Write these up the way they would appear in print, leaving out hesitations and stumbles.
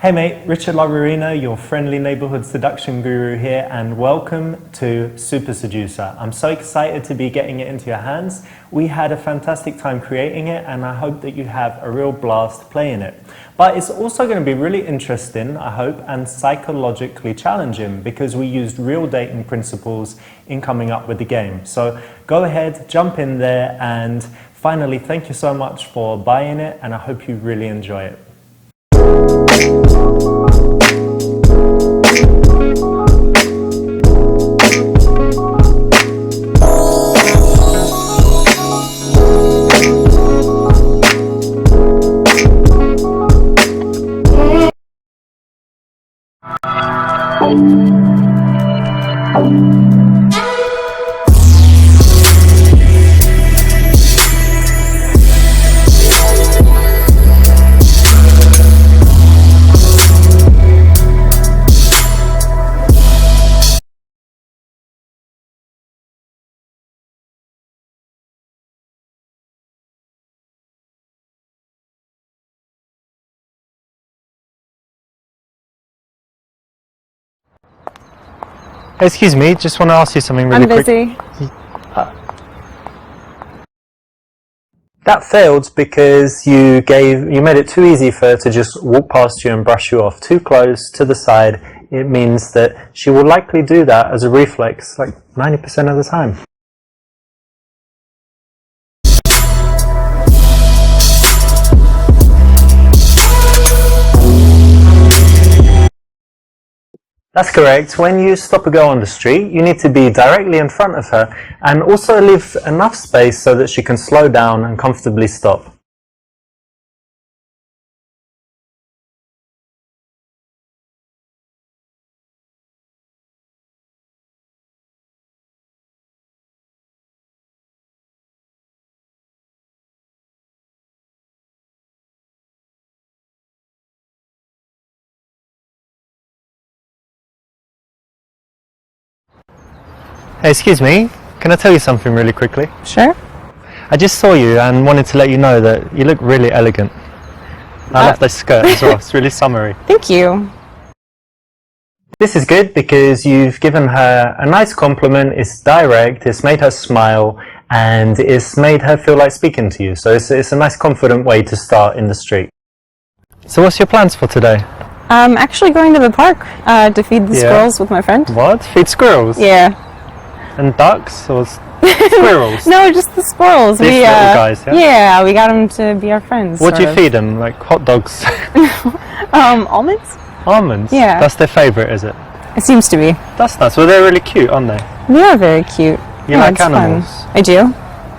Hey mate, Richard Laurina, your friendly neighborhood seduction guru here, and welcome to Super Seducer. I'm so excited to be getting it into your hands. We had a fantastic time creating it, and I hope that you have a real blast playing it. But it's also going to be really interesting, I hope, and psychologically challenging because we used real dating principles in coming up with the game. So go ahead, jump in there, and finally, thank you so much for buying it, and I hope you really enjoy it. Excuse me, just want to ask you something really quick. I'm busy. That failed because you made it too easy for her to just walk past you and brush you off. Too close, to the side. It means that she will likely do that as a reflex like 90% of the time. That's correct. When you stop a girl on the street, you need to be directly in front of her and also leave enough space so that she can slow down and comfortably stop. Hey, excuse me, can I tell you something really quickly? Sure. I just saw you and wanted to let you know that you look really elegant. I love this skirt as well, it's really summery. Thank you. This is good because you've given her a nice compliment, it's direct, it's made her smile, and it's made her feel like speaking to you. So it's a nice confident way to start in the street. So what's your plans for today? I'm actually going to the park to feed the squirrels with my friend. What? Feed squirrels? Yeah. And ducks or squirrels? No, just the squirrels. These little guys, yeah? Yeah, we got them to be our friends. What do you feed them? Like hot dogs? Almonds? Almonds? Yeah. That's their favourite, is it? It seems to be. That's nice. Well, they're really cute, aren't they? They are very cute. You like animals? Fun. I do.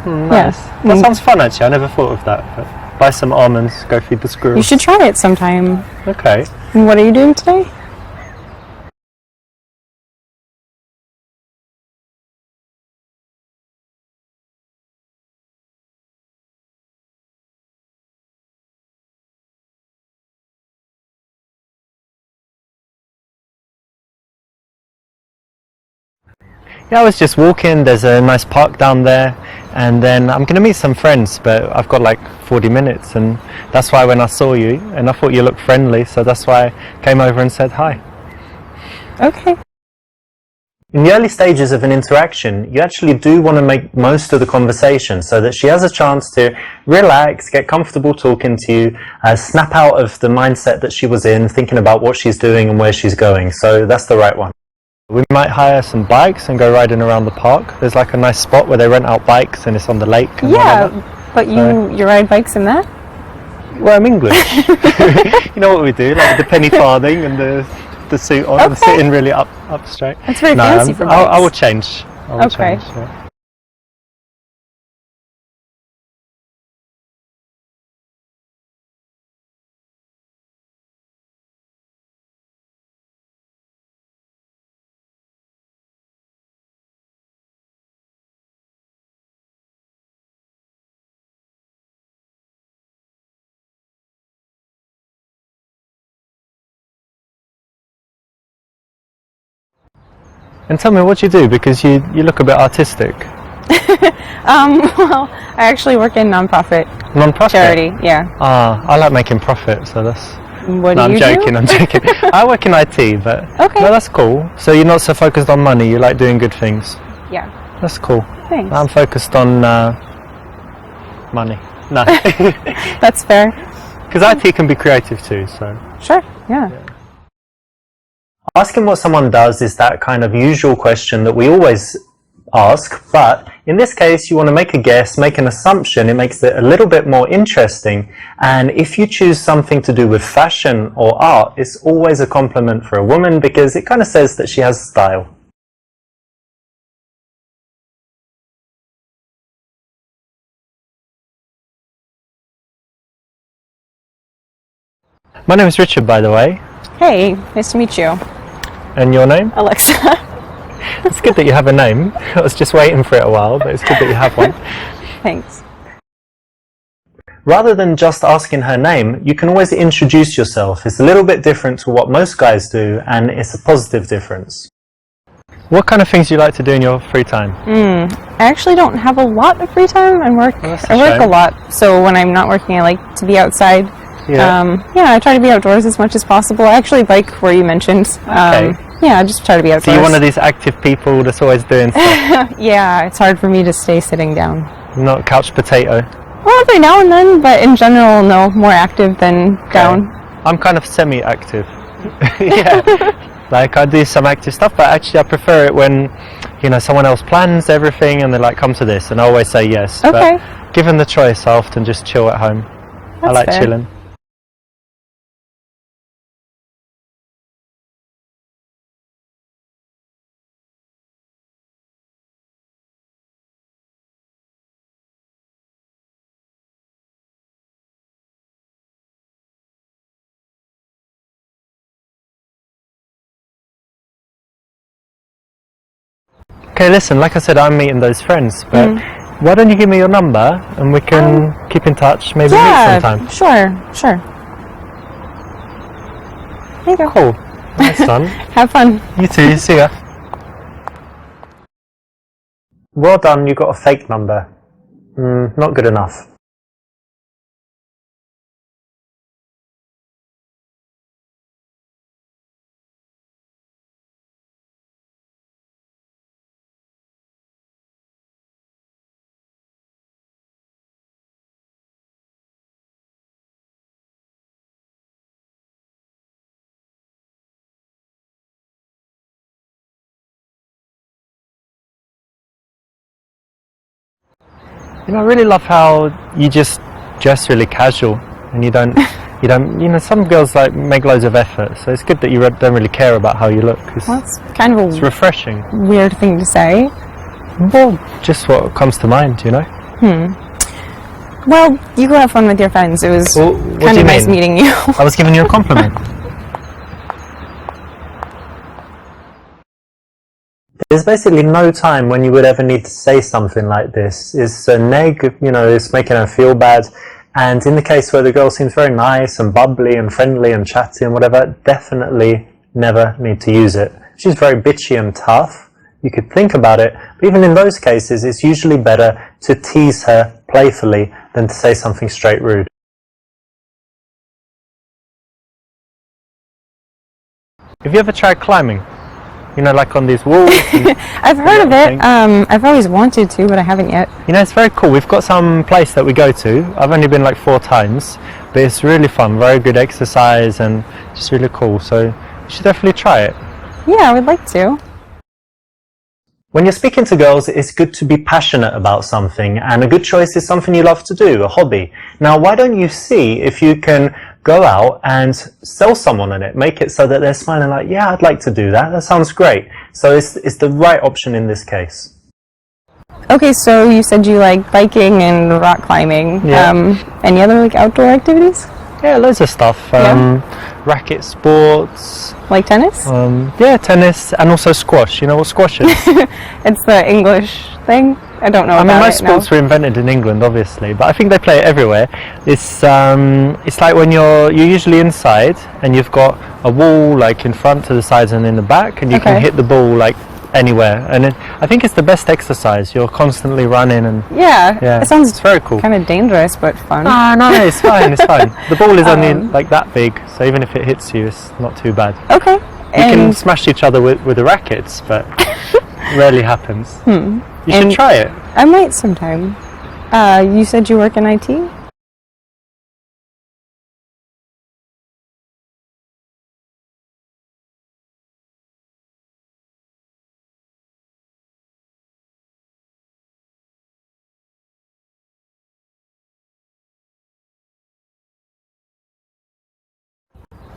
Nice. Yeah. That sounds fun, actually. I never thought of that. But buy some almonds, go feed the squirrels. You should try it sometime. Okay. And what are you doing today? Yeah, I was just walking, there's a nice park down there, and then I'm going to meet some friends, but I've got like 40 minutes, and that's why when I saw you, and I thought you looked friendly, so that's why I came over and said hi. Okay. In the early stages of an interaction, you actually do want to make most of the conversation so that she has a chance to relax, get comfortable talking to you, snap out of the mindset that she was in, thinking about what she's doing and where she's going, so that's the right one. We might hire some bikes and go riding around the park. There's like a nice spot where they rent out bikes and it's on the lake. And yeah, but you ride bikes in that? Well, I'm English. You know what we do, like the penny farthing and the suit on and sitting really up straight. That's very fancy for bikes. I will change. Okay. Change, yeah. And tell me what you do, because you look a bit artistic. Well, I actually work in non-profit Non-profit? charity, yeah. I like making profit, so that's What No, do I'm you joking, do? I'm joking. I work in IT, but Okay. no, that's cool. So you're not so focused on money, you like doing good things. Yeah. That's cool. Thanks. I'm focused on money. No. That's fair. Because IT can be creative too, so. Sure. Yeah. Asking what someone does is that kind of usual question that we always ask, but in this case you want to make a guess, make an assumption. It makes it a little bit more interesting, and if you choose something to do with fashion or art, it's always a compliment for a woman because it kind of says that she has style. My name is Richard, by the way. Hey, nice to meet you. And your name? Alexa. It's good that you have a name. I was just waiting for it a while, but it's good that you have one. Thanks. Rather than just asking her name, you can always introduce yourself. It's a little bit different to what most guys do, and it's a positive difference. What kind of things do you like to do in your free time? I actually don't have a lot of free time. I work shame. a lot, so when I'm not working, I like to be outside. Yeah. I try to be outdoors as much as possible. I actually bike where you mentioned. Okay. Yeah, I just try to be outdoors. So you're one of these active people that's always doing stuff, Yeah, it's hard for me to stay sitting down. not couch potato. Well, every now and then, but in general, no, more active than down. I'm kind of semi-active. Yeah. Like I do some active stuff, but actually I prefer it when, you know, someone else plans everything and they're like, come to this, and I always say yes. Okay. But given the choice, I often just chill at home. I That's like fair. chilling. Okay, listen, like I said, I'm meeting those friends, but why don't you give me your number and we can keep in touch, maybe meet sometime. Sure. There you go. Cool. Nice one. Have fun. You too, see ya. Well done, you got a fake number. Not good enough. You know, I really love how you just dress really casual and you don't, you know, some girls like make loads of effort, so it's good that you don't really care about how you look. Well, it's kind of It's a refreshing. weird thing to say. Well, just what comes to mind, you know? Well, you go have fun with your friends. It was Well, what do kind you of nice mean? meeting you. I was giving you a compliment. There's basically no time when you would ever need to say something like this. It's a neg, you know, it's making her feel bad. And in the case where the girl seems very nice and bubbly and friendly and chatty and whatever, definitely never need to use it. She's very bitchy and tough. You could think about it, but even in those cases, it's usually better to tease her playfully than to say something straight rude. Have you ever tried climbing? You know, like on these walls? And, I've heard of it. thing. I've always wanted to, but I haven't yet. you know, it's very cool. We've got some place that we go to. I've only been like 4 times, but it's really fun, very good exercise and just really cool. So you should definitely try it. Yeah, I would like to. When you're speaking to girls, it's good to be passionate about something, and a good choice is something you love to do, a hobby. Now, why don't you see if you can go out and sell someone on it, make it so that they're smiling like, yeah, I'd like to do that, that sounds great. So it's the right option in this case. Okay, so you said you like biking and rock climbing. Yeah. Any other like outdoor activities? Yeah, loads of stuff. Yeah. Racket sports, Like tennis? yeah, tennis, and also squash. You know what squash is? It's the English thing. I don't know I mean, about most it. sports were invented in England, obviously, but I think they play it everywhere. It's like when you're usually inside and you've got a wall like in front, to the sides, and in the back, and you Okay. can hit the ball like anywhere. And I think it's the best exercise. You're constantly running and Yeah, it sounds it's very cool. kind of dangerous, but fun. No, it's fine, it's fine. The ball is only like that big, so even if it hits you, it's not too bad. Okay. You can smash each other with the rackets, but rarely happens. You should try it. I might sometime. You said you work in IT?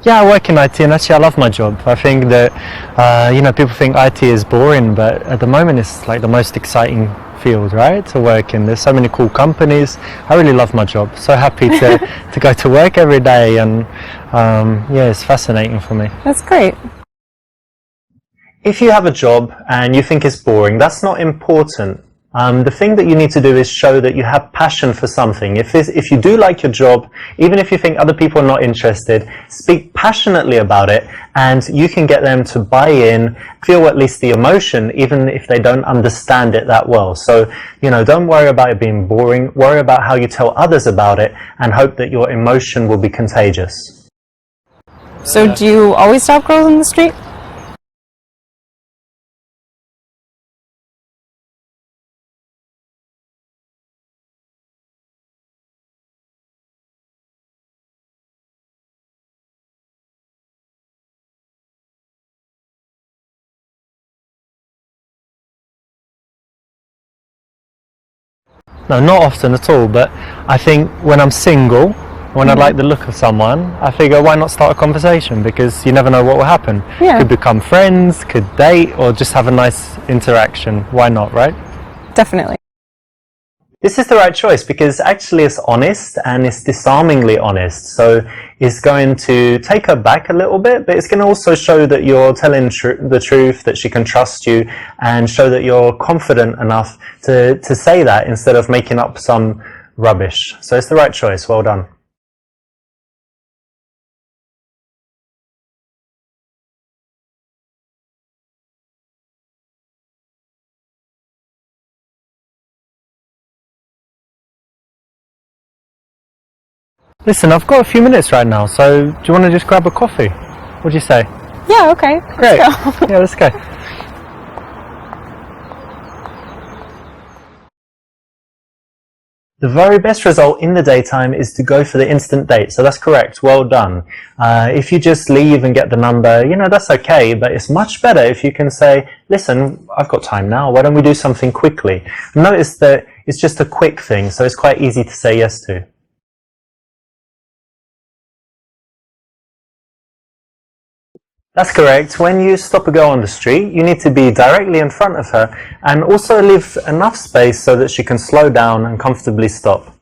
Yeah, I work in IT, and actually I love my job. I think that, people think IT is boring, but at the moment it's like the most exciting field, right, to work in. There's so many cool companies. I really love my job. So happy to go to work every day, and it's fascinating for me. That's great. If you have a job and you think it's boring, that's not important. The thing that you need to do is show that you have passion for something. If you do like your job, even if you think other people are not interested, speak passionately about it, and you can get them to buy in, feel at least the emotion, even if they don't understand it that well. So, don't worry about it being boring. Worry about how you tell others about it, and hope that your emotion will be contagious. So do you always stop girls in the street? No, not often at all, but I think when I'm single, when I like the look of someone, I figure why not start a conversation, because you never know what will happen. Yeah. Could become friends, could date, or just have a nice interaction. Why not, right? Definitely. This is the right choice because actually it's honest, and it's disarmingly honest. So it's going to take her back a little bit, but it's going to also show that you're telling the truth, that she can trust you, and show that you're confident enough to say that instead of making up some rubbish. So it's the right choice. Well done. Listen, I've got a few minutes right now, so do you want to just grab a coffee? What do you say? Yeah, okay. Great. Let's go. Yeah, let's go. The very best result in the daytime is to go for the instant date, so that's correct. Well done. If you just leave and get the number, that's okay, but it's much better if you can say, listen, I've got time now, why don't we do something quickly? Notice that it's just a quick thing, so it's quite easy to say yes to. That's correct. When you stop a girl on the street, you need to be directly in front of her and also leave enough space so that she can slow down and comfortably stop.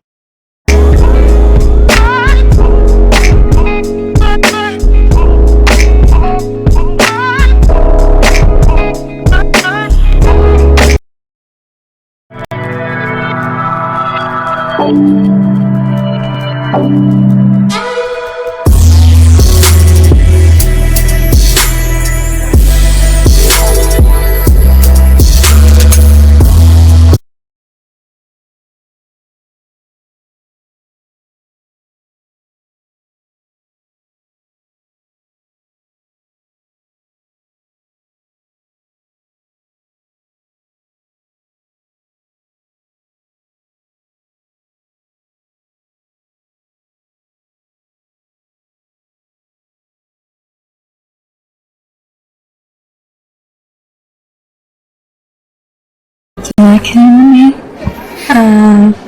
Can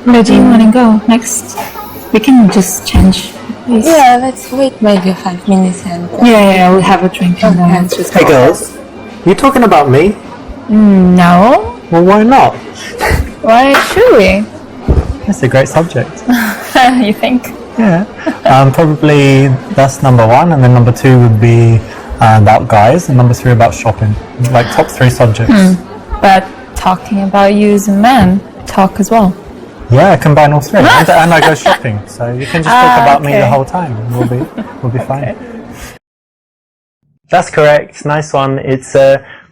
where do you want to go next? We can just change. Please. Yeah, let's wait maybe 5 minutes and... Yeah, we'll have a drink and then let's just Hey go. girls, you talking about me? No. Well, why not? Why should we? That's a great subject. You think? Yeah. Probably that's number one, and then number two would be about guys, and number three about shopping. Like top three subjects. But talking about you as a man, talk as well. Yeah, I combine all three, and I go shopping, so you can just talk about me the whole time. We'll be fine. That's correct. Nice one. It's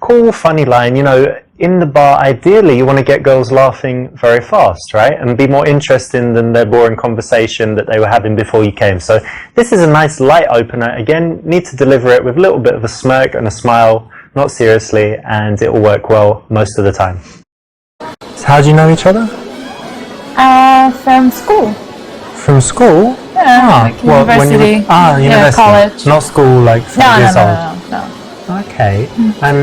cool, funny line. You know, in the bar, ideally, you want to get girls laughing very fast, right? And be more interesting than their boring conversation that they were having before you came. So this is a nice light opener. Again, need to deliver it with a little bit of a smirk and a smile, not seriously, and it will work well most of the time. So how do you know each other? From school. From school? Yeah, like university. University. Yeah, college. Not school like 5 years old. No. Okay. And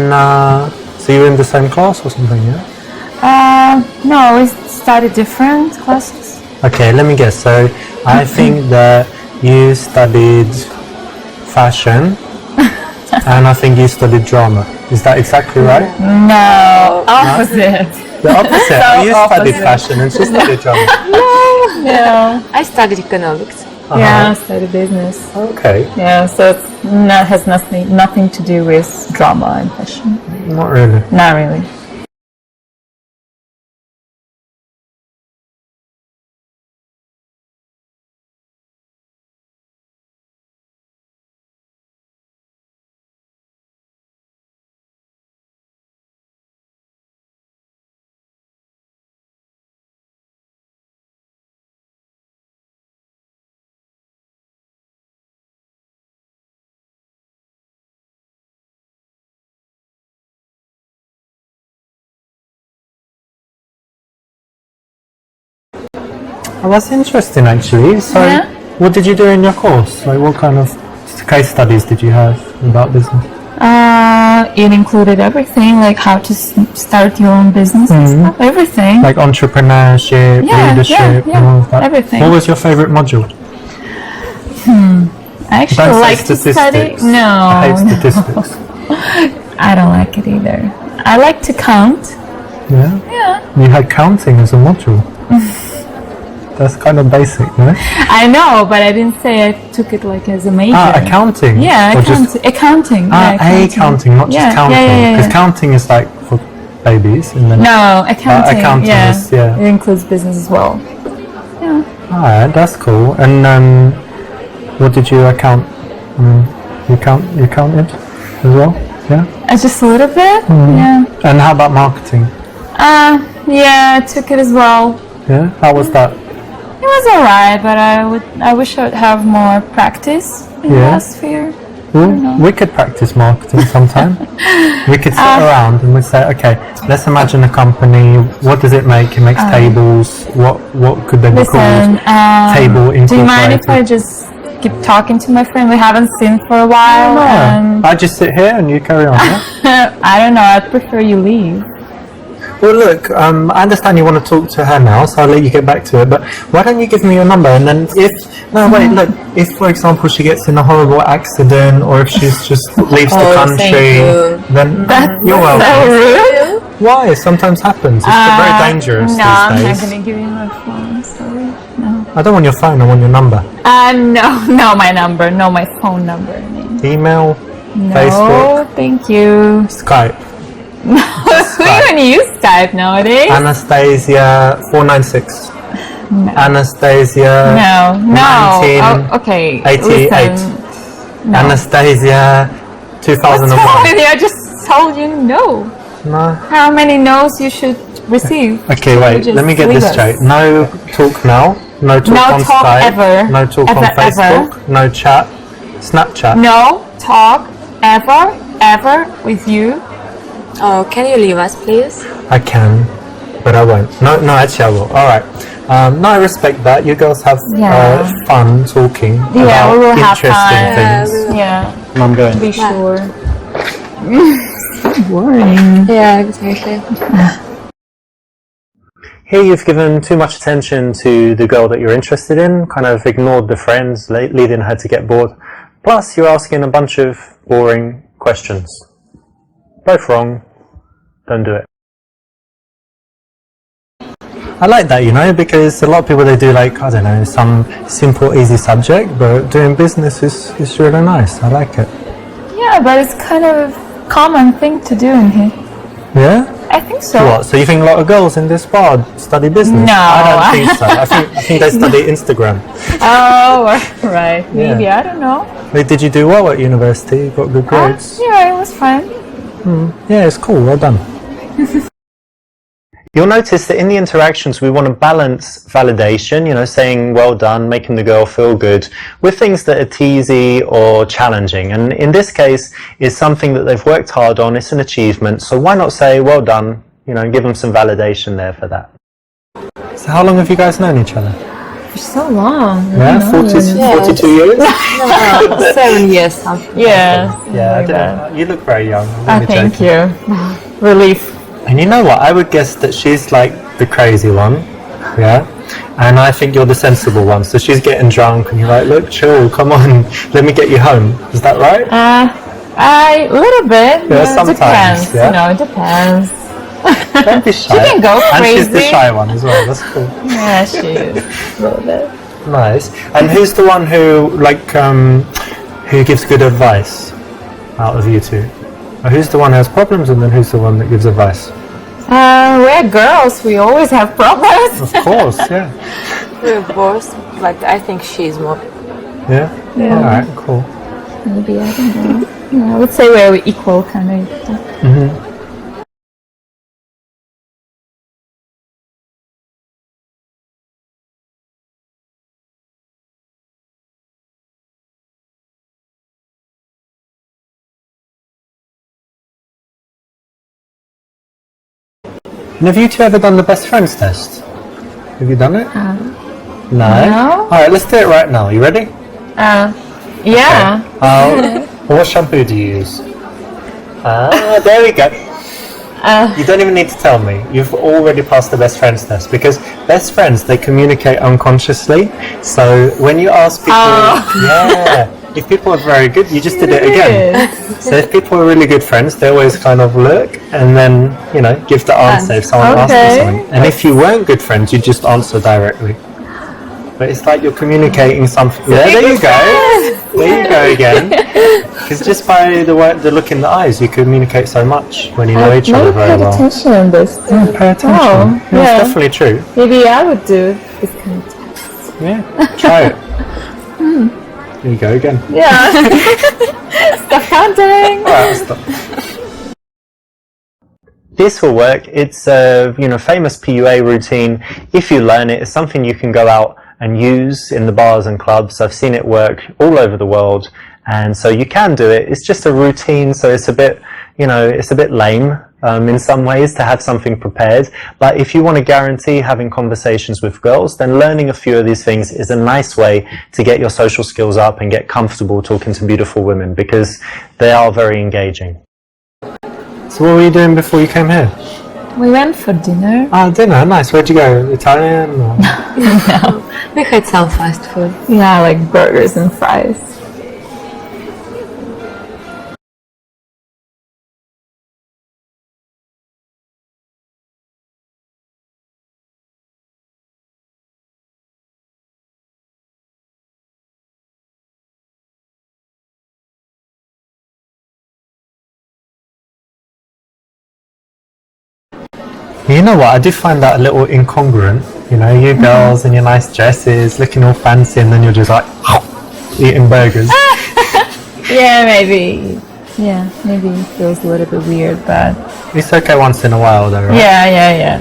so you were in the same class or something, yeah? No, we studied different classes. Okay, let me guess. So I think that you studied fashion and I think you studied drama. Is that exactly right? No, opposite. The opposite. So You studied fashion and she studied drama. No. I studied economics. Yeah, I studied business. Okay. Yeah, so it's has nothing to do with drama and fashion. Not really. Not really. Oh, that's interesting actually. So Yeah. what did you do in your course? Like what kind of case studies did you have about business? It included everything, like how to start your own business and stuff. Everything. Like entrepreneurship, leadership, and all of that. Everything. What was your favorite module? I actually Don't say like to study. statistics. No, I hate no. statistics. I don't like it either. I like to count. Yeah? Yeah. You had counting as a module. That's kind of basic, no? I know, but I didn't say I took it like as a major. Accounting? Yeah, Or just- accounting. accounting, not just counting. Yeah. Because counting is like for babies. And then No, accounting. accounting yeah. is, yeah. It includes business as well. Yeah. Alright, that's cool. And what did you account? You counted as well? Yeah? Just a little bit. Yeah. And how about marketing? Yeah, I took it as well. Yeah? How was that? It was alright, but I wish I would have more practice in Yeah. that sphere. Well, we could practice marketing sometime. We could sit around and we'd say, okay, let's imagine a company. What does it make? It makes tables. What could they be Listen, called? Table incorporated. do you mind if I just keep talking to my friend? We haven't seen for a while. And I just sit here and you carry on. Yeah? I don't know. I'd prefer you leave. Well, look, I understand you want to talk to her now, so I'll let you get back to it. But why don't you give me your number? And then if, for example, she gets in a horrible accident or if she's just leaves the country, then you're welcome. So rude. Why? Sometimes happens. It's very dangerous No, I'm these not days. gonna give you my phone. Sorry. No. I don't want your phone. I want your number. No, my number. No, my phone number. Email, No, Facebook, thank you. Skype. Who even use Skype nowadays? Anastasia 496. Anastasia. No. 1988. Oh, okay. Listen. No. Anastasia What's wrong 2001. with you? I just told you no. No. How many no's you should receive? Okay, wait. Just Let me get leave this us. straight. No talk now. No talk No on talk Skype. ever. No talk Ever, on Facebook. No chat. Snapchat. No talk ever with you. Oh, can you leave us, please? I can, but I won't. No, actually I will. All right. No, I respect that. You girls have fun talking Yeah, about we will have interesting fun. things. Yeah, I'm going. be sure. Boring. Yeah, exactly. Here you've given too much attention to the girl that you're interested in, kind of ignored the friends, leading her to get bored. Plus, you're asking a bunch of boring questions. Both wrong. Don't do it. I like that, you know, because a lot of people, they do like, I don't know, some simple, easy subject, but doing business is really nice. I like it. Yeah, but it's kind of a common thing to do in here. Yeah? I think so. What? So you think a lot of girls in this bar study business? No. I don't think so. I think they study Instagram. Oh, right. Maybe, I don't know. Wait, did you do well at university? You got good grades? Yeah, it was fine. Yeah, it's cool. Well done. You'll notice that in the interactions we want to balance validation, saying well done, making the girl feel good, with things that are teasy or challenging. And in this case, it's something that they've worked hard on, it's an achievement, so why not say well done, and give them some validation there for that. So how long have you guys known each other? For so long. Yeah, 42 years? No, 7 years something. Yeah. You look very young. Thank you. Relief. And you know what? I would guess that she's like the crazy one, yeah? And I think you're the sensible one. So she's getting drunk and you're like, look, chill, come on, let me get you home. Is that right? A little bit. Yeah, sometimes. It depends. Yeah? It depends. Don't be shy. She can go crazy. And she's the shy one as well. That's cool. Yeah, she is. A little bit. Nice. And who's the one who, who gives good advice out of you two? Or who's the one who has problems and then who's the one that gives advice? We're girls. We always have problems. Of course, yeah. We're both, but I think she's more. Yeah? Alright, cool. Maybe, I don't know. Yeah, I would say we're equal, kind of. Mm-hmm. And have you two ever done the best friends test? Have you done it? No? Alright, let's do it right now. You ready? Yeah. Okay. What shampoo do you use? There we go. You don't even need to tell me. You've already passed the best friends test because best friends, they communicate unconsciously. So when you ask people, if people are very good, you just did it again. So if people are really good friends, they always kind of look and then, give the answer if someone asks you something. And if you weren't good friends, you just answer directly. But it's like you're communicating something. Yeah, there you go. There you go again. Because just by the look in the eyes, you communicate so much when you know each other very well. Pay attention on this. Yeah, pay attention. It's definitely true. Maybe I would do this kind of test. Yeah, try it. There you go again. Yeah. Stop counting. Alright, stop. This will work. It's a famous PUA routine. If you learn it, it's something you can go out and use in the bars and clubs. I've seen it work all over the world, and so you can do it. It's just a routine, so it's a bit, it's a bit lame in some ways to have something prepared. But if you want to guarantee having conversations with girls, then learning a few of these things is a nice way to get your social skills up and get comfortable talking to beautiful women because they are very engaging. So what were you doing before you came here? We went for dinner. Dinner, nice. Where'd you go? Italian? Or? No. We had some fast food. Yeah, like burgers and fries. You know what, I do find that a little incongruent. You girls in your nice dresses, looking all fancy, and then you're just like eating burgers. Yeah, maybe. Yeah, maybe it feels a little bit weird, but It's okay once in a while though, right? yeah.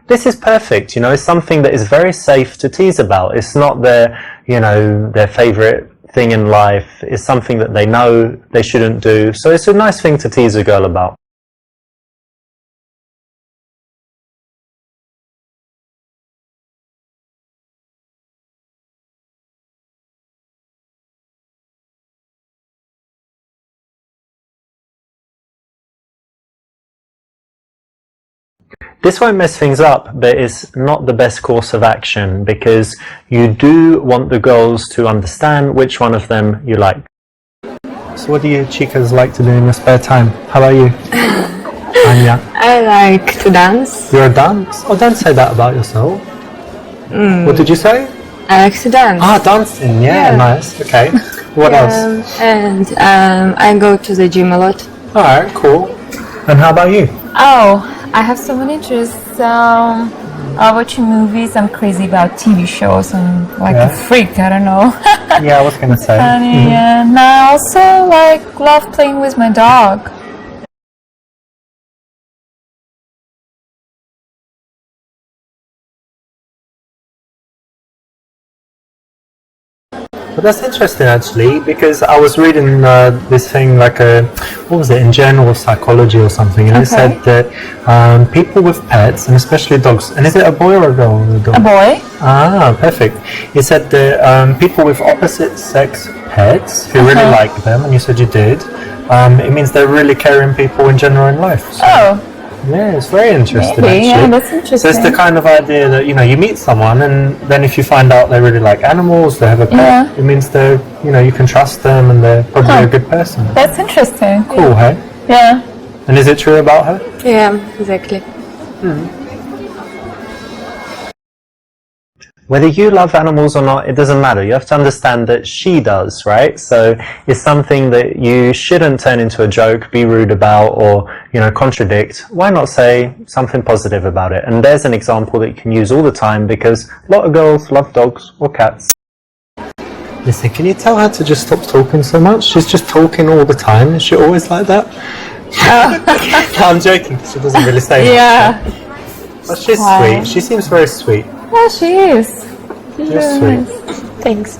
This is perfect, it's something that is very safe to tease about. It's not their favourite thing in life. It's something that they know they shouldn't do. So it's a nice thing to tease a girl about. This won't mess things up, but it's not the best course of action because you do want the girls to understand which one of them you like. So what do you chicas like to do in your spare time? How about you? Anya? I like to dance. You're a dance? Oh, don't say that about yourself. What did you say? I like to dance. Dancing. Yeah, nice. Okay. What else? And I go to the gym a lot. Alright, cool. And how about you? Oh, I have so many interests. I watch movies. I'm crazy about TV shows. I'm like a freak. I don't know. Yeah, I was gonna say. Funny, yeah. And I also like love playing with my dog. But that's interesting actually, because I was reading this thing like what was it, in Journal of Psychology or something, and it said that people with pets, and especially dogs, and is it a boy or a girl? A boy. Ah, perfect. It said that people with opposite sex pets who really like them, and you said you did, it means they're really caring people in general in life. So. Oh. Yeah, it's very interesting. Maybe, actually. yeah, that's interesting. So it's the kind of idea that you meet someone, and then if you find out they really like animals, they have a pet, it means they're you can trust them, and they're probably a good person. That's interesting. Cool, hey? Yeah. And is it true about her? Yeah, exactly. Whether you love animals or not, it doesn't matter. You have to understand that she does, right? So it's something that you shouldn't turn into a joke, be rude about, or, contradict. Why not say something positive about it? And there's an example that you can use all the time, because a lot of girls love dogs or cats. Listen, can you tell her to just stop talking so much? She's just talking all the time. Is she always like that? No, I'm joking, because she doesn't really say much. Yeah. But she's sweet. She seems very sweet. Yeah, she is. She's You're really sweet. nice. Thanks.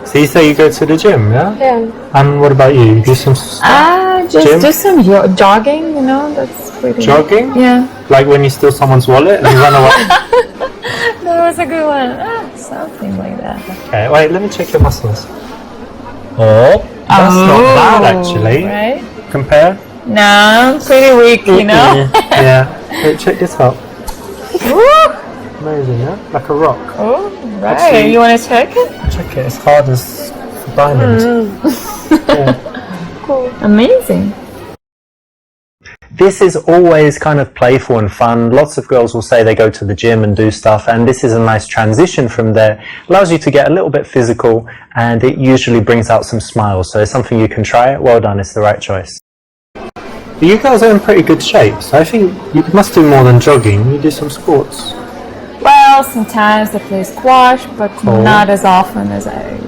So you say you go to the gym, yeah? Yeah. And what about you? You do some Just gym? do some jogging, that's pretty. Jogging? Yeah. Like when you steal someone's wallet and you run away? That was a good one. Something like that. Okay, wait, let me check your muscles. Oh, that's not bad actually. Right? Compare? No, I'm pretty weak, Yeah. Wait, check this out. Woo! Amazing, yeah? Like a rock. Oh, right. Actually- You want to check it? Check it, it's hard as diamond. Yeah. Cool. Amazing. This is always kind of playful and fun. Lots of girls will say they go to the gym and do stuff, and this is a nice transition from there. Allows you to get a little bit physical, and it usually brings out some smiles. So it's something you can try. Well done, it's the right choice. But you guys are in pretty good shape, so I think you must do more than jogging. You do some sports. Well, sometimes I play squash, but Cool. not as often as I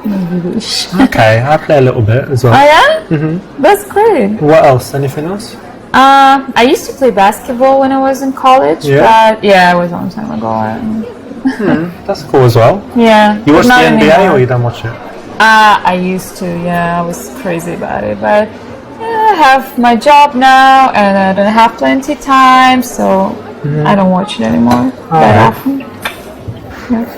maybe wish. Okay, I play a little bit as well. Oh yeah? Mm-hmm. That's great. What else? Anything else? I used to play basketball when I was in college, Yeah? but it was a long time ago. That's cool as well. Yeah. You watch but the not NBA anymore. or you don't watch it? I used to, I was crazy about it, but I have my job now and I don't have plenty time, so I don't watch it anymore that right. often. Yeah.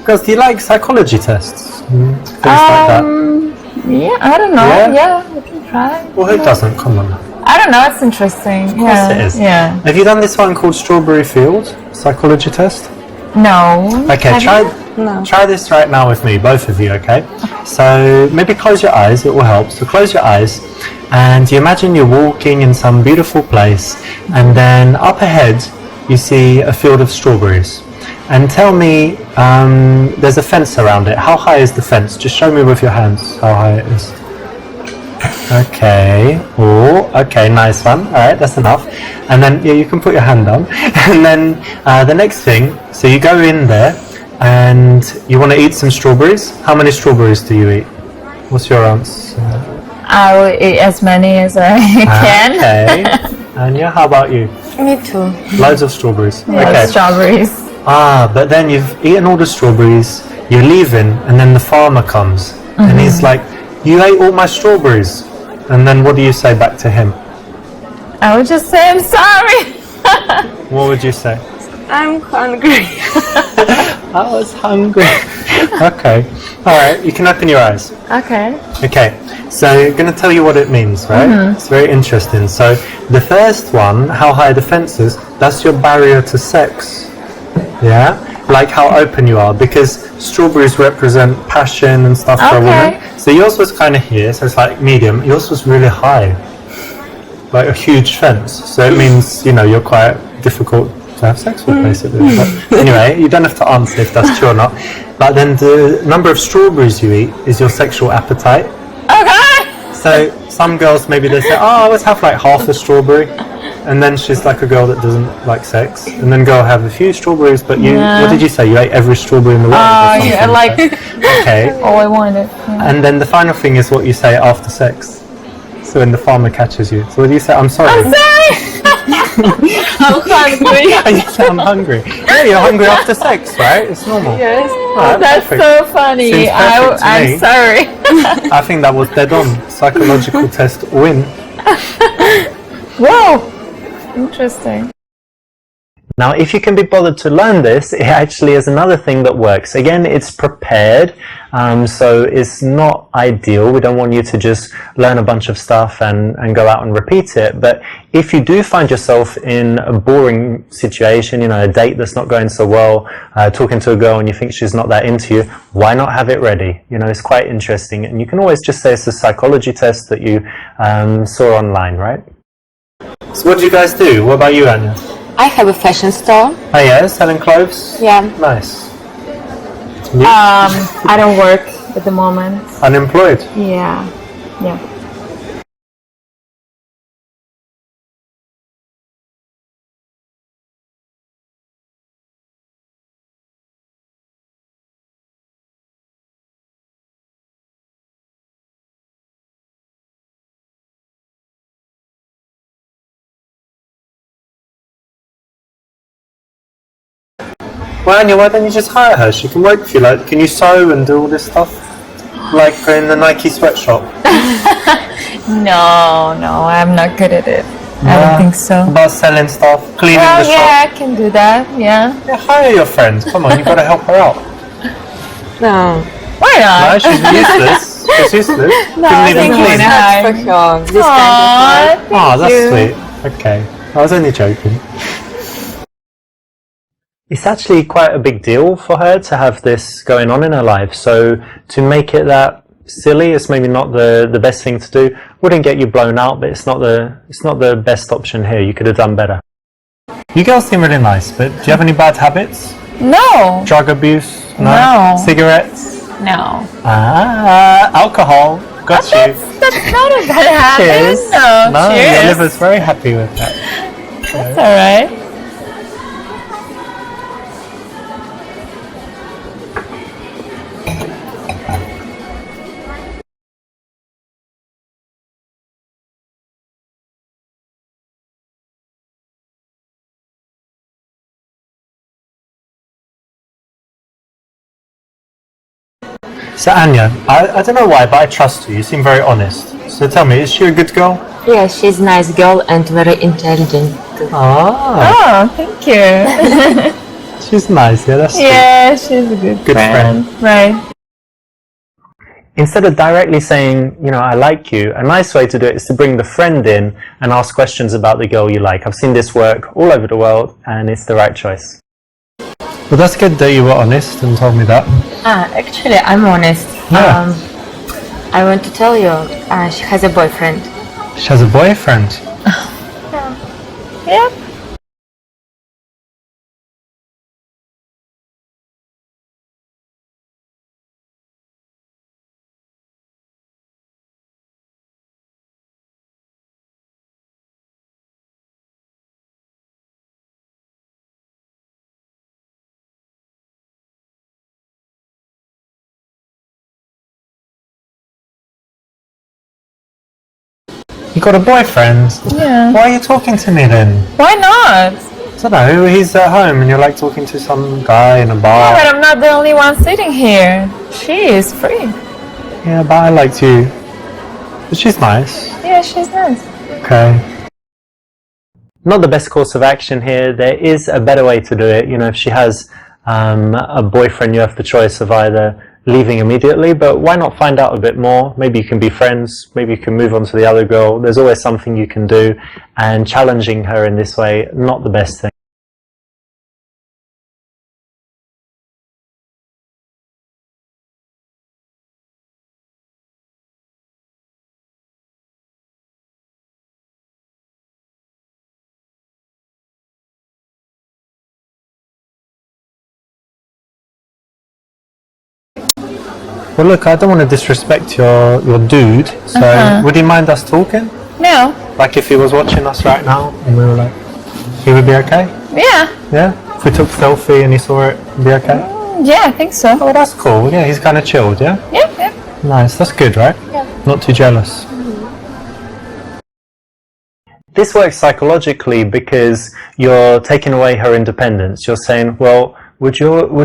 Girls, do you like psychology tests? Things like that. Yeah, I don't know. Yeah? Yeah, we can try. Well, who doesn't? Come on. I don't know, it's interesting. Of course it is. Yeah. Have you done this one called Strawberry Field psychology test? No. Okay, Have try you? No. try this right now with me, both of you, okay? So maybe close your eyes, it will help. So close your eyes and you imagine you're walking in some beautiful place, and then up ahead you see a field of strawberries. And tell me, there's a fence around it. How high is the fence? Just show me with your hands how high it is. Okay. Oh, okay, nice one. All right, that's enough. And then you can put your hand down. And then the next thing, so you go in there and you want to eat some strawberries. How many strawberries do you eat? What's your answer? I will eat as many as I can. Okay. Anya, how about you? Me too. Loads of strawberries. Yeah, Okay. strawberries. But then you've eaten all the strawberries, you're leaving, and then the farmer comes, and he's like, you ate all my strawberries. And then what do you say back to him? I would just say I'm sorry. What would you say? I'm hungry. I was hungry. Okay. All right, you can open your eyes. Okay. Okay, So I'm going to tell you what it means, right? It's very interesting. So the first one, how high the fence is, that's your barrier to sex. Yeah? Like how open you are, because strawberries represent passion and stuff for a woman. So yours was kind of here, so it's like medium. Yours was really high, like a huge fence. So it means, you know, you're quite difficult to have sex with, basically. But anyway, you don't have to answer if that's true or not. But then the number of strawberries you eat is your sexual appetite. So some girls, maybe they say, oh, let's have like half a strawberry. And then she's like a girl that doesn't like sex. And then go have a few strawberries, but you, what did you say? You ate every strawberry in the world? Oh, yeah, like, okay. all I wanted. And then the final thing is what you say after sex. So when the farmer catches you. So what do you say? I'm sorry. I'm sorry! I'm hungry. You say, I'm hungry. Yeah, you're hungry after sex, right? It's normal. Yes. Right, That's perfect. so funny. Seems perfect to I'm me. sorry. I think that was dead on. Psychological test win. Whoa! Interesting. Now, if you can be bothered to learn this, it actually is another thing that works. Again, it's prepared, so it's not ideal. We don't want you to just learn a bunch of stuff and go out and repeat it. But if you do find yourself in a boring situation, you know, a date that's not going so well, talking to a girl and you think she's not that into you, why not have it ready? You know, it's quite interesting. And you can always just say it's a psychology test that you saw online, right? So what do you guys do? What about you, Anya? I have a fashion store. Oh yeah, selling clothes? Yeah. Nice. I don't work at the moment. Unemployed? Yeah. Yeah. Well, Anya, why don't you just hire her? She can work for you. Like, can you sew and do all this stuff? Like in the Nike sweatshop? No, I'm not good at it. I don't think so. About selling stuff, cleaning the Oh, shop? yeah, I can do that. Yeah. Yeah, hire your friend. Come on, you've got to help her out. No. Why not? No, she's useless. She's useless. No, Couldn't even thank you, clean. Nat. For sure. This Aw, kind of Oh, that's you. sweet. Okay. I was only joking. It's actually quite a big deal for her to have this going on in her life. So to make it that silly, it's maybe not the best thing to do. Wouldn't get you blown out, but it's not the best option here. You could have done better. You girls seem really nice, but do you have any bad habits? No. Drug abuse? No. Cigarettes? No. Alcohol? Got you. That's not a bad habit. Cheers. No, your cheers. liver's very happy with that. That's alright. So Anya, I don't know why, but I trust you. You seem very honest. So tell me, is she a good girl? Yeah, she's a nice girl and very intelligent. Ah, Oh, thank you. she's nice. Yeah, that's Yeah, she's a good friend. Right. Instead of directly saying, you know, I like you, a nice way to do it is to bring the friend in and ask questions about the girl you like. I've seen this work all over the world, and it's the right choice. Well, that's good that you were honest and told me that. Actually, I'm honest. Yeah. I want to tell you, she has a boyfriend. She has a boyfriend. Yeah. You got a boyfriend? Yeah. Why are you talking to me then? Why not? I don't know, he's at home and you're like talking to some guy in a Yeah, bar. but I'm not the only one sitting here. She is free. Yeah, but I liked you. But she's nice. Yeah, she's nice. Okay. Not the best course of action here. There is a better way to do it. You know, if she has a boyfriend, you have the choice of either leaving immediately, but why not find out a bit more? Maybe you can be friends, maybe you can move on to the other girl. There's always something you can do, and challenging her in this way, not the best thing. Well, look, I don't want to disrespect your dude, so would you mind us talking? No. Like if he was watching us right now and we were like, he would be okay? Yeah. Yeah? If we took a selfie and he saw it, it'd be okay? Yeah, I think so. Oh, that's cool. Yeah, he's kind of chilled, yeah? Yeah, yeah. Nice, that's good, right? Yeah. Not too jealous. This works psychologically because you're taking away her independence. You're saying, well, would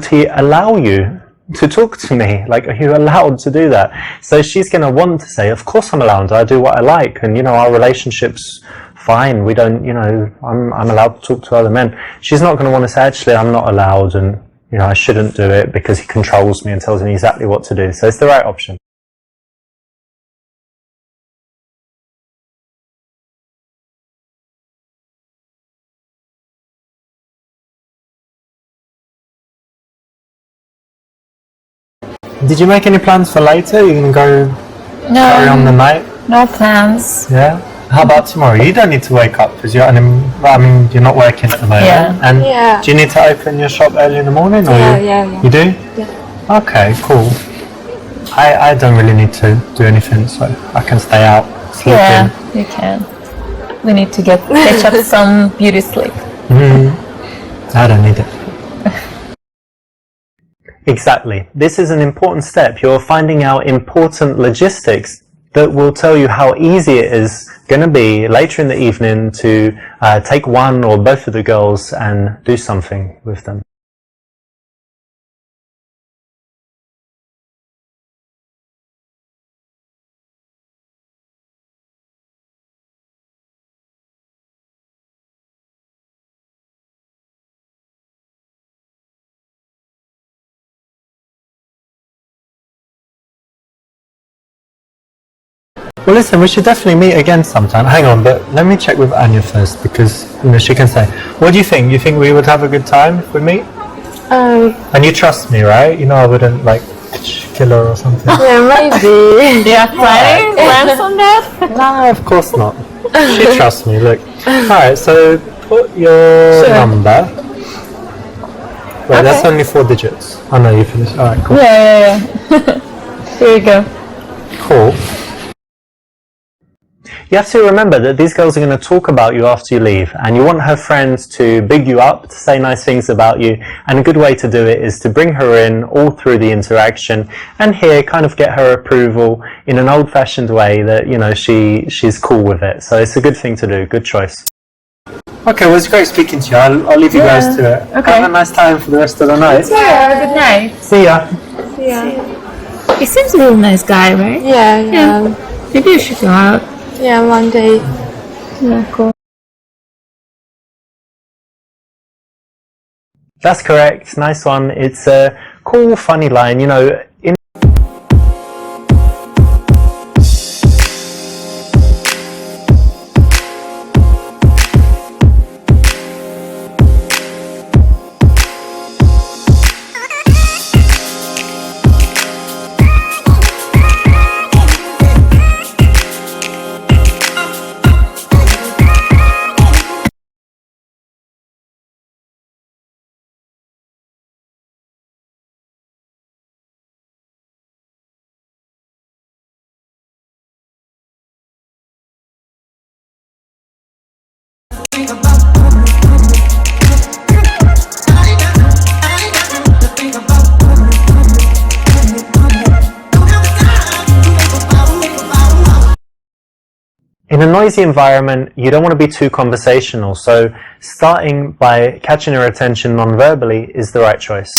he allow you to talk to me? Like, are you allowed to do that? So she's going to want to say, of course I'm allowed, I do what I like, and our relationship's fine, we don't, I'm allowed to talk to other men. She's not going to want to say, actually I'm not allowed, and I shouldn't do it because he controls me and tells me exactly what to do. So it's the right option. Did you make any plans for later? You're going to go carry on the night? No plans. Yeah? How about tomorrow? You don't need to wake up because you're not working at the moment. Yeah. And Yeah. do you need to open your shop early in the morning? Or Yeah. You do? Yeah. Okay, cool. I don't really need to do anything, so I can stay out, sleep Yeah, you can. We need to catch up some beauty sleep. in. I don't need it. Exactly. This is an important step. You're finding out important logistics that will tell you how easy it is going to be later in the evening to take one or both of the girls and do something with them. Well, listen, we should definitely meet again sometime. Hang on, but let me check with Anya first because she can say. What do you think? You think we would have a good time if we meet? And you trust me, right? I wouldn't kill her or something. Yeah, maybe. Yeah, plans on that? No, of course not. She trusts me. Look. All right, so put your number. Wait, that's only 4 digits. Oh no, you finished. All right, cool. Yeah. Here you go. Cool. You have to remember that these girls are going to talk about you after you leave, and you want her friends to big you up, to say nice things about you, and a good way to do it is to bring her in all through the interaction, and here kind of get her approval in an old-fashioned way that, she's cool with it. So it's a good thing to do, good choice. Okay, well, it's great speaking to you. I'll leave you guys to it. Okay. Have a nice time for the rest of the night. Yeah, have a good night. See ya. Yeah. He seems a real nice guy, right? Yeah. Maybe you should go out. Yeah, one day. Yeah, cool. That's correct. Nice one. It's a cool, funny line. In a noisy environment, you don't want to be too conversational, so starting by catching her attention non-verbally is the right choice.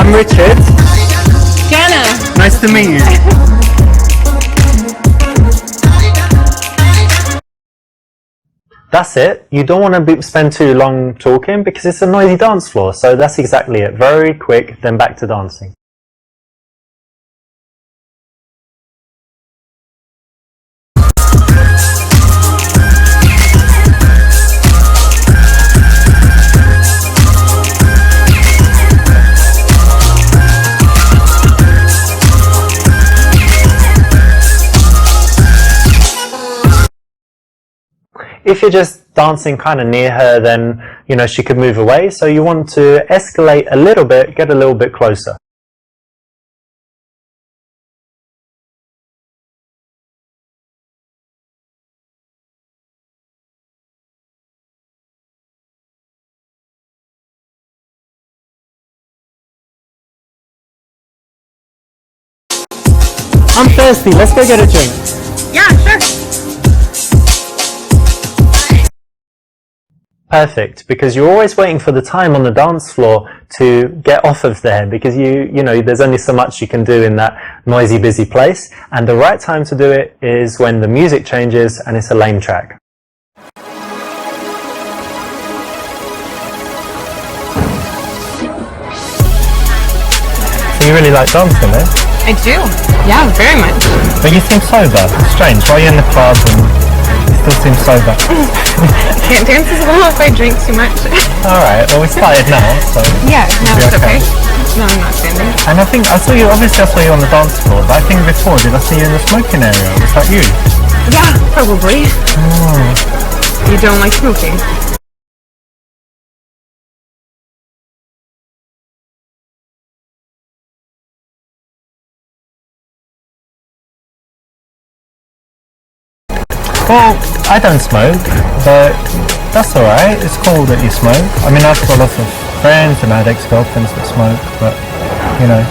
I'm Richard. Jana. Nice to meet you. That's it. You don't want to spend too long talking because it's a noisy dance floor. So that's exactly it. Very quick, then back to dancing. If you're just dancing kind of near her, then, you know, she could move away. So you want to escalate a little bit, get a little bit closer. I'm thirsty. Let's go get a drink. Yeah, sure. Perfect, because you're always waiting for the time on the dance floor to get off of there because you know there's only so much you can do in that noisy, busy place, and the right time to do it is when the music changes and it's a lame track. So you really like dancing, eh? I do. Yeah, very much. But you seem sober. It's strange. Why are you in the club and you still seem sober? Can't dance as well if I drink too much. Alright, well we started now, so... Yeah, no, You'll it's be okay. No, I'm not standing. And I think, I saw you on the dance floor, but I think before, did I see you in the smoking area? Was that you? Yeah, probably. Oh. You don't like smoking? Well, I don't smoke, but that's alright. It's cool that you smoke. I mean, I've got lots of friends and I had ex-girlfriends that smoke, but, you know,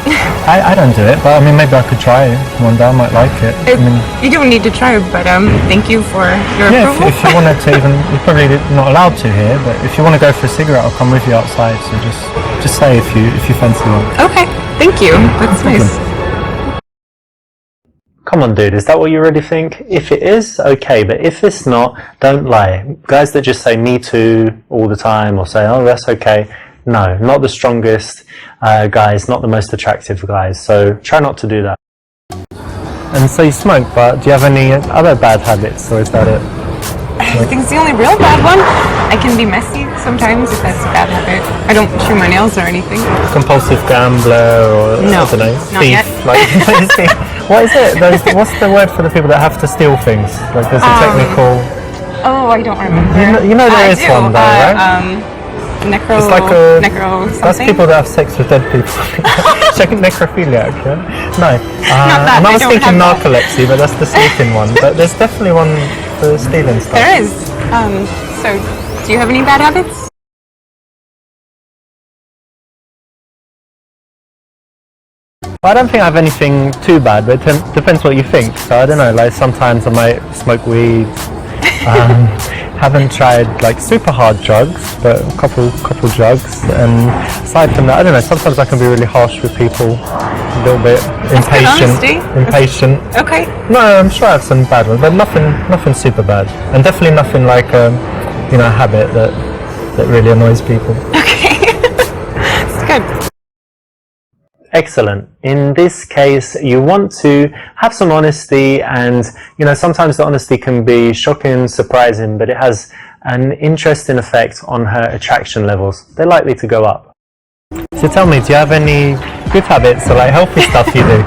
I don't do it. But I mean, maybe I could try it one day. I might like it. I mean, You don't need to try, but thank you for your yeah, approval. if you wanted to even, you're probably not allowed to here, but if you want to go for a cigarette, I'll come with you outside. So just say if you fancy one. Okay, thank you. That's nice. Come on, dude, is that what you really think? If it is, okay, but if it's not, don't lie. Guys that just say me too all the time or say, oh, that's okay. No, not the strongest guys, not the most attractive guys. So try not to do that. And so you smoke, but do you have any other bad habits, or is that it? I think it's the only real bad one. I can be messy sometimes if that's a bad habit. I don't chew my nails or anything. Compulsive gambler, or No, I don't know, not thief. yet. Like, what is it? What's the word for the people that have to steal things? Like there's a technical. Oh, I don't remember. You know there I is do. one though, right? Necro. It's like a necro something. That's people that have sex with dead people. Check necrophiliac, yeah? No. that, and I I was don't thinking have that. narcolepsy, but that's the sleeping one. But there's definitely one for stealing stuff. There is. So, do you have any bad habits? I don't think I have anything too bad, but it depends what you think. So I don't know, like sometimes I might smoke weed. Haven't tried like super hard drugs, but a couple drugs. And aside from that, I don't know, sometimes I can be really harsh with people, a little bit impatient. Okay. No, I'm sure I have some bad ones, but nothing super bad. And definitely nothing like a habit that really annoys people. Okay. It's good. Excellent. In this case, you want to have some honesty, and sometimes the honesty can be shocking, surprising, but it has an interesting effect on her attraction levels. They're likely to go up. So tell me, do you have any good habits or like healthy stuff you do?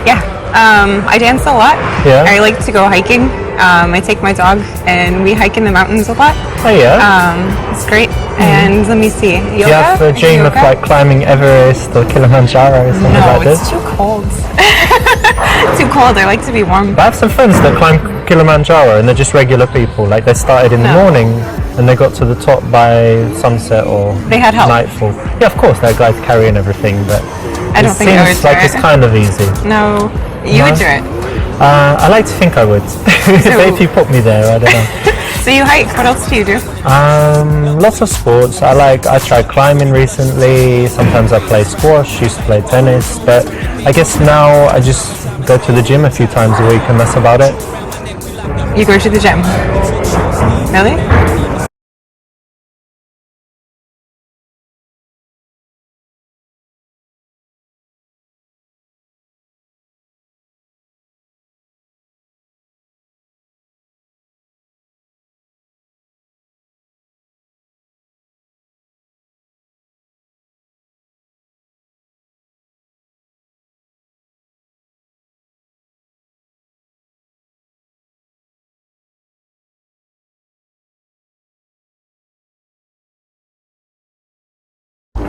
Yeah. I dance a lot. Yeah. I like to go hiking. I take my dog and we hike in the mountains a lot. Oh yeah. It's great. And let me see. Yoga? Do you have a dream of like climbing Everest or Kilimanjaro or something like this? No, it's too cold. Too cold. I like to be warm. But I have some friends that climb Kilimanjaro and they're just regular people. Like they started in the morning and they got to the top by sunset or They had help. nightfall. Yeah, of course, there are guys carrying everything, but I don't think I would seems do like it. it's kind of easy. No, you would do it. I like to think I would. But if you put me there, I don't know. So you hike. What else do you do? Lots of sports. I tried climbing recently. Sometimes I play squash, used to play tennis, but I guess now I just go to the gym a few times a week and that's about it. You go to the gym. Really?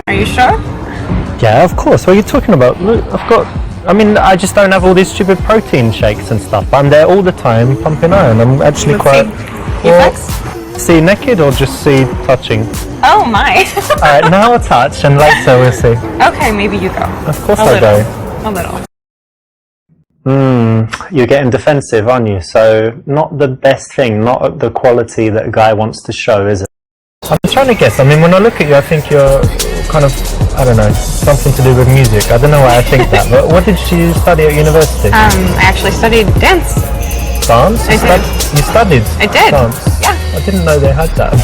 Are you sure? Yeah, of course. What are you talking about? Look, I just don't have all these stupid protein shakes and stuff. I'm there all the time pumping iron. I'm actually Let's quite... see. You flex? See naked or just see touching? Oh my. Alright, now I'll touch and later we'll see. Okay, maybe you go. Of course A I'll little. go. A little. You're getting defensive, aren't you? So, not the best thing, not the quality that a guy wants to show, is it? I'm trying to guess. I mean, when I look at you, I think you're kind of, I don't know, something to do with music. I don't know why I think that, but what did you study at university? I actually studied dance. Dance? You studied I did. dance? Yeah. I didn't know they had that.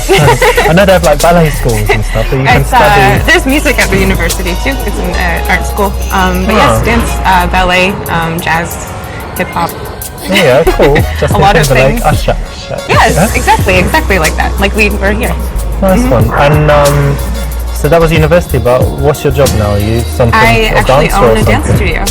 I know they have like ballet schools and stuff, but you can study... There's music at the university too. It's an art school. But yes, dance, ballet, jazz, hip hop. Yeah, cool. Just A lot of like things. usher. Yes, exactly like that. Like we were here. Nice one. And so that was university, but what's your job now? Are you something I a actually dancer own or a dance something? studio.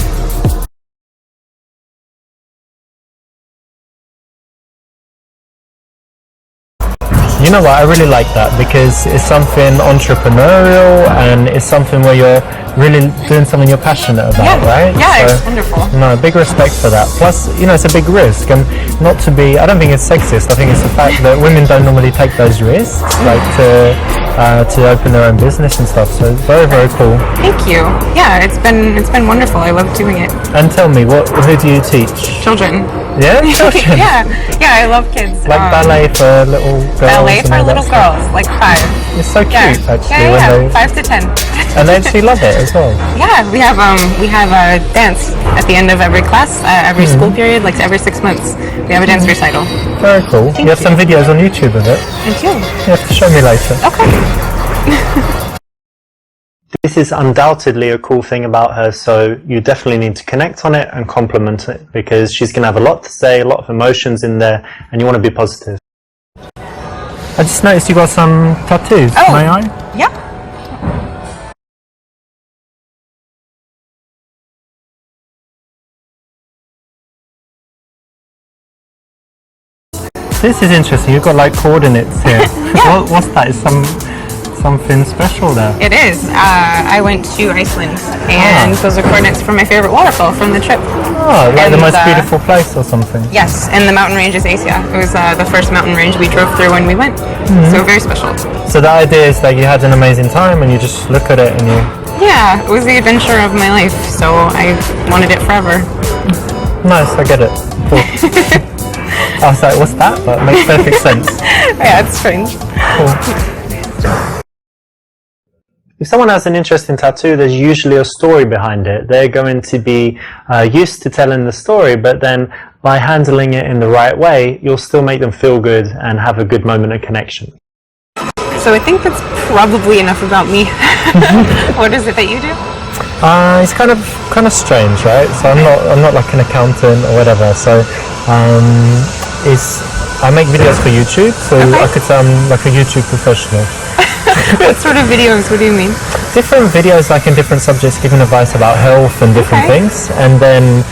You know what, I really like that because it's something entrepreneurial and it's something where you're really doing something you're passionate about, right? Yeah, it's wonderful. No, big respect for that. Plus, you know, it's a big risk and not to be, I don't think it's sexist, I think it's the fact that women don't normally take those risks, like to open their own business and stuff, so it's very, very cool. Thank you. Yeah, it's been wonderful. I love doing it. And tell me, who do you teach? Children. Yeah? Children? yeah, I love kids. Like ballet for little girls? Ballet and for all that little stuff? girls, like 5. It's so cute, Yeah, actually. yeah, When 5 to 10. and they actually love it as well. Yeah, we have a dance at the end of every class, every school period, like every 6 months. We have a dance recital. Very cool. You have some videos on YouTube of it. Thank you. You have to show me later. Okay. This is undoubtedly a cool thing about her, so you definitely need to connect on it and compliment it because she's going to have a lot to say, a lot of emotions in there, and you want to be positive. I just noticed you got some tattoos. Oh. May I? Yeah. This is interesting. You've got like coordinates here. Yeah. What's that? Is something special there? It is. I went to Iceland, and those are coordinates for my favorite waterfall from the trip. Oh, like And, the most beautiful place or something. Yes, and the mountain range is Asia. It was the first mountain range we drove through when we went, so very special. So the idea is that you had an amazing time and you just look at it and you... Yeah, it was the adventure of my life, so I wanted it forever. Nice, I get it. Cool. I was like, what's that? But it makes perfect sense. Yeah, it's strange. Cool. If someone has an interesting tattoo, there's usually a story behind it. They're going to be used to telling the story, but then by handling it in the right way, you'll still make them feel good and have a good moment of connection. So I think that's probably enough about me. What is it that you do? It's kind of strange, right? So I'm not like an accountant or whatever. So I make videos for YouTube, so I could say I'm like a YouTube professional. What sort of videos? What do you mean? Different videos, like in different subjects, giving advice about health and different things, and then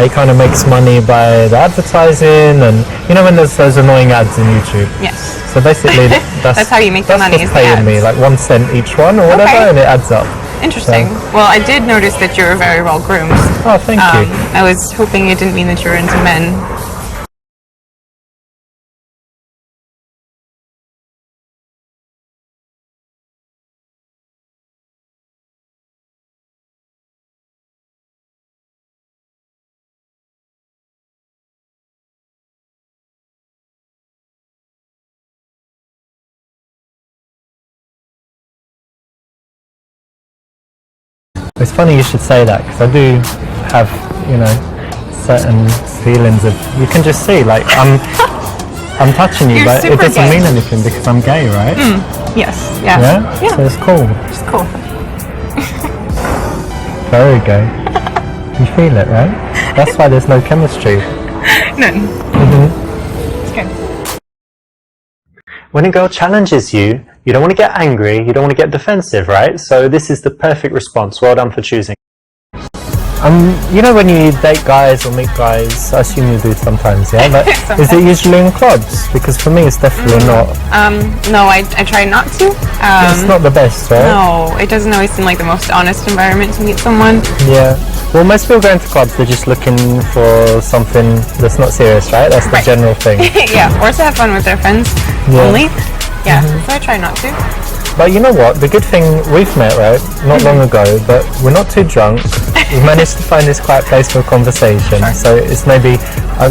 it kind of makes money by the advertising, and you know when there's those annoying ads in YouTube. Yes. So basically, That's how you make the money. That's Is what's the paying me, ads. like 1 cent each one or whatever, and it adds up. Interesting. So. Well, I did notice that you were very well groomed. Oh, thank you. I was hoping it didn't mean that you were into men. It's funny you should say that because I do have, certain feelings of. You can just see, like I'm touching you, You're but it super doesn't gay. mean anything because I'm gay, right? Yes. Yeah. Yeah. So it's cool. It's cool. Very gay. You feel it, right? That's why there's no chemistry. None. It's good. When a girl challenges you, you don't want to get angry, you don't want to get defensive, right? So this is the perfect response. Well done for choosing. When you date guys or meet guys, I assume you do sometimes, yeah? But is it usually in clubs? Because for me, it's definitely not. No, I try not to. It's not the best, right? No, it doesn't always seem like the most honest environment to meet someone. Yeah. Well, most people go into clubs, they're just looking for something that's not serious, right? That's the general thing. Yeah, or to have fun with their friends only. Yeah, so I try not to. But you know what? The good thing, we've met, right? Not long ago, but we're not too drunk. We've managed to find this quiet place for a conversation. So it's maybe,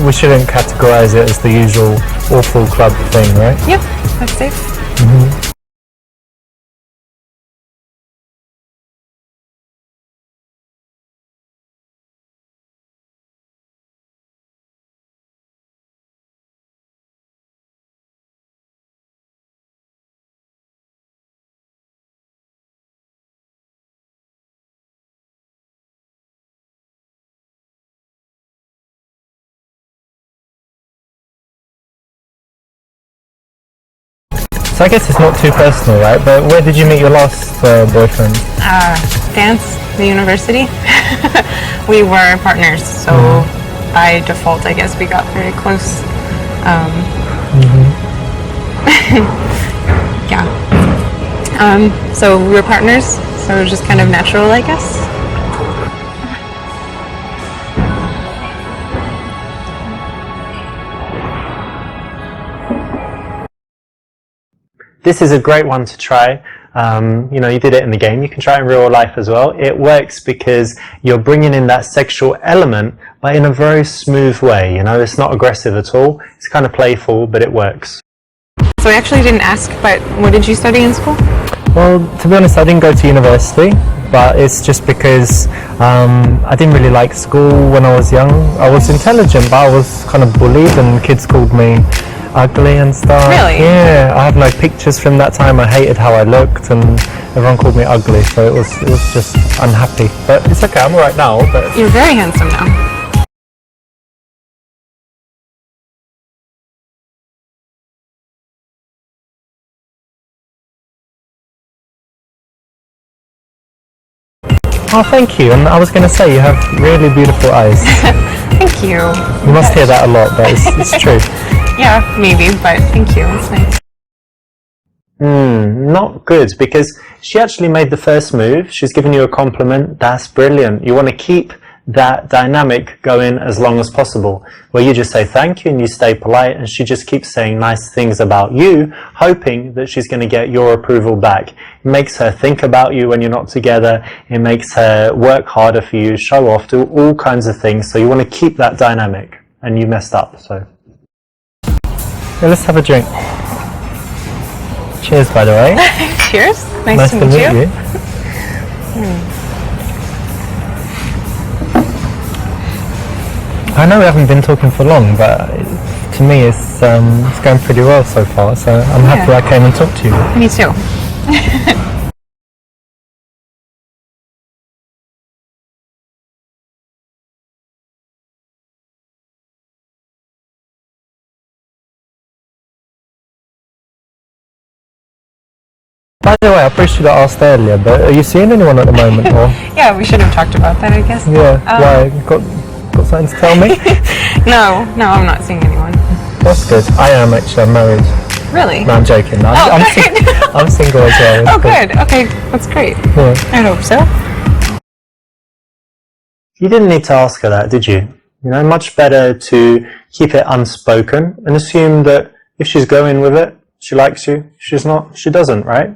we shouldn't categorize it as the usual awful club thing, right? Yep, that's safe. So I guess it's not too personal, right? But where did you meet your last boyfriend? Dance, the university. We were partners, so by default, I guess we got very close. Yeah. So we were partners, so it was just kind of natural, I guess. This is a great one to try. You did it in the game. You can try it in real life as well. It works because you're bringing in that sexual element, but in a very smooth way. It's not aggressive at all. It's kind of playful, but it works. So I actually didn't ask, but what did you study in school? Well, to be honest, I didn't go to university, but it's just because I didn't really like school when I was young. I was intelligent, but I was kind of bullied, and kids called me ugly and stuff. Really? Yeah, I have no pictures from that time. I hated how I looked, and everyone called me ugly, so it was just unhappy. But it's okay, I'm alright now. But You're very handsome now. oh, thank you. And I was going to say, you have really beautiful eyes. Thank you. You must hear that a lot, but it's true. Yeah, maybe, but thank you. It's nice. Not good, because she actually made the first move. She's given you a compliment. That's brilliant. You want to keep that dynamic going as long as possible, where you just say thank you and you stay polite, and she just keeps saying nice things about you, hoping that she's going to get your approval back. It makes her think about you when you're not together. It makes her work harder for you, show off, do all kinds of things. So you want to keep that dynamic, and you messed up. So yeah, let's have a drink. Cheers, by the way. Cheers. Nice to meet you. I know we haven't been talking for long, but to me it's going pretty well so far, so I'm happy I came and talked to you. Me too. By the way, I probably should have asked earlier, but are you seeing anyone at the moment? Or Yeah, we should have talked about that, I guess. yeah, why? Got something to tell me? No, I'm not seeing anyone. That's good. I am actually. I'm married. Really? No, I'm joking. I'm single as well. Oh, good. Okay, that's great. Yeah. I hope so. You didn't need to ask her that, did you? Much better to keep it unspoken and assume that if she's going with it, she likes you. If she's not, she doesn't, right?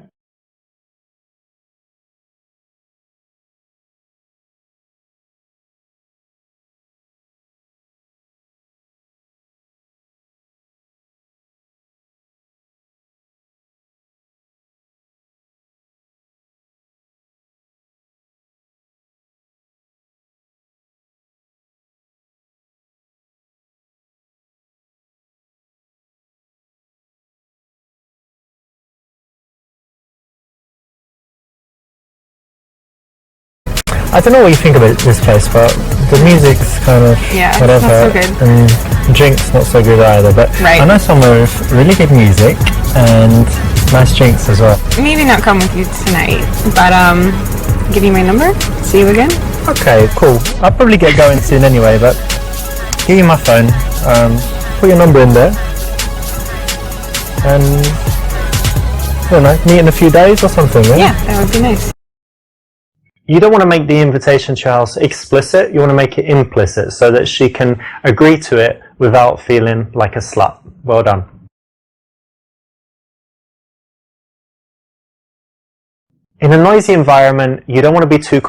I don't know what you think about this place, but the music's kind of Yeah, it's whatever, not so good. and drinks not so good either. But Right. I know somewhere with really good music and nice drinks as well. Maybe not come with you tonight, but give you my number. See you again. Okay, cool. I'll probably get going soon anyway, but give you my phone. Put your number in there, and I don't know, meet in a few days or something. Yeah, that would be nice. You don't want to make the invitation to your house explicit, you want to make it implicit so that she can agree to it without feeling like a slut. Well done. In a noisy environment, you don't want to be too